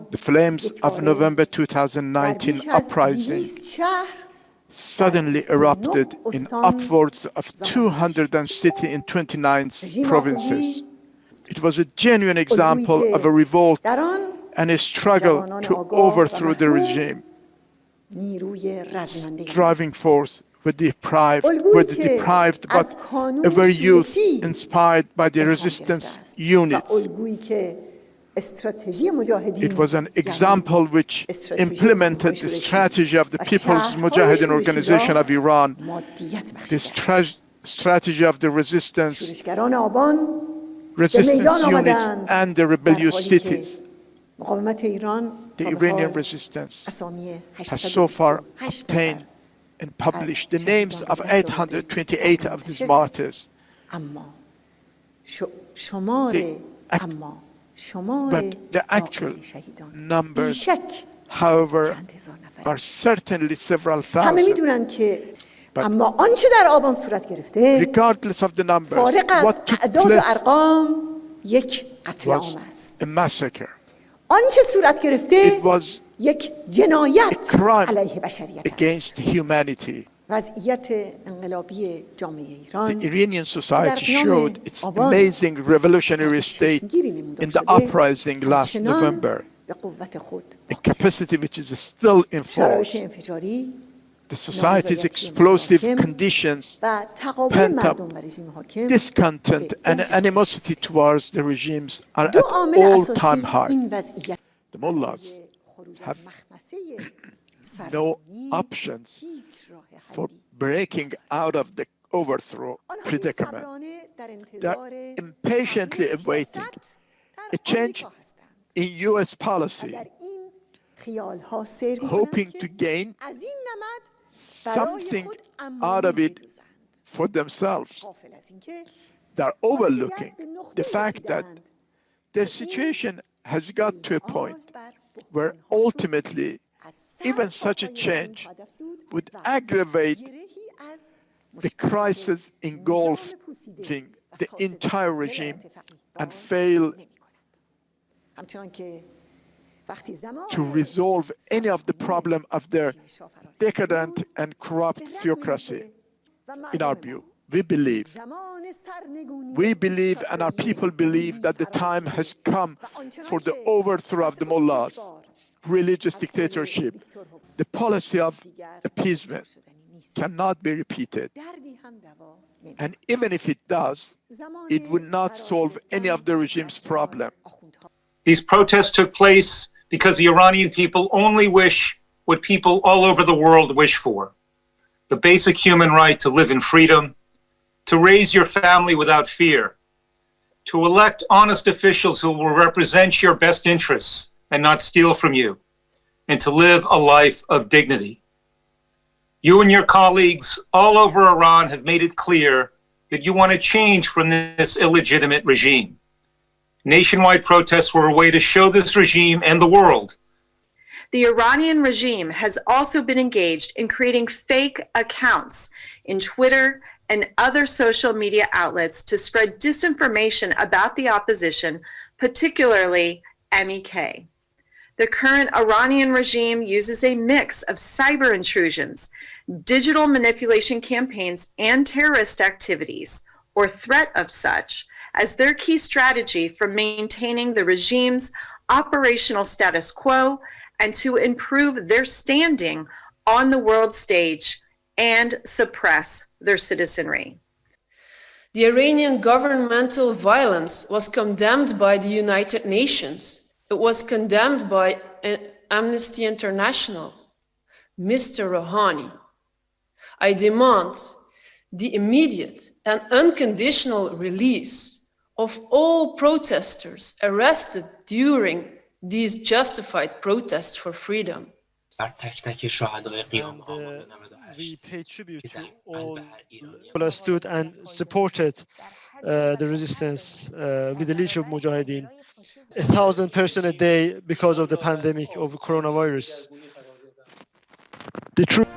The flames of November 2019 uprising suddenly erupted in upwards of 200 cities in 29 provinces. It was a genuine example of a revolt and a struggle to overthrow the regime. Driving force were the deprived but ever youth inspired by the resistance units. It was an example which implemented the strategy of the People's Mujahideen Organization of Iran, the strategy of the resistance units and the rebellious cities. The Iranian resistance has so far obtained and published the names of 828 of these martyrs. But the actual numbers, however, are certainly several thousand. But regardless of the numbers, what took place was a massacre. It was a crime against humanity. The Iranian society showed its amazing revolutionary state in the uprising last November, a capacity which is still in force. The society's explosive conditions, pent-up discontent and animosity towards the regimes are at all-time high. The mullahs have no options for breaking out of the overthrow predicament. They are impatiently awaiting a change in U.S. policy, hoping to gain something out of it for themselves. They are overlooking the fact that their situation has got to a point where ultimately even such a change would aggravate the crisis engulfing the entire regime and fail to resolve any of the problem of their decadent and corrupt theocracy. In our view, we believe and our people believe that the time has come for the overthrow of the mullahs, religious dictatorship. The policy of appeasement cannot be repeated. And even if it does, it would not solve any of the regime's problem. These protests took place because the Iranian people only wish what people all over the world wish for: the basic human right to live in freedom, to raise your family without fear, to elect honest officials who will represent your best interests and not steal from you, and to live a life of dignity. You and your colleagues all over Iran have made it clear that you want to change from this illegitimate regime. Nationwide protests were a way to show this regime and the world. The Iranian regime has also been engaged in creating fake accounts in Twitter and other social media outlets to spread disinformation about the opposition, particularly MEK. The current Iranian regime uses a mix of cyber intrusions, digital manipulation campaigns, and terrorist activities, or threat of such, as their key strategy for maintaining the regime's operational status quo and to improve their standing on the world stage and suppress their citizenry. The Iranian governmental violence was condemned by the United Nations. It was condemned by Amnesty International. Mr. Rouhani, I demand the immediate and unconditional release of all protesters arrested during these justified protests for freedom. بر تک تک شهدای قیام And آبان we 98 pay tribute که to در all قلب هر ایرانی people who stood and supported the resistance with the leadership of Mujahideen. 1,000 persons a day because of the pandemic of coronavirus. The truth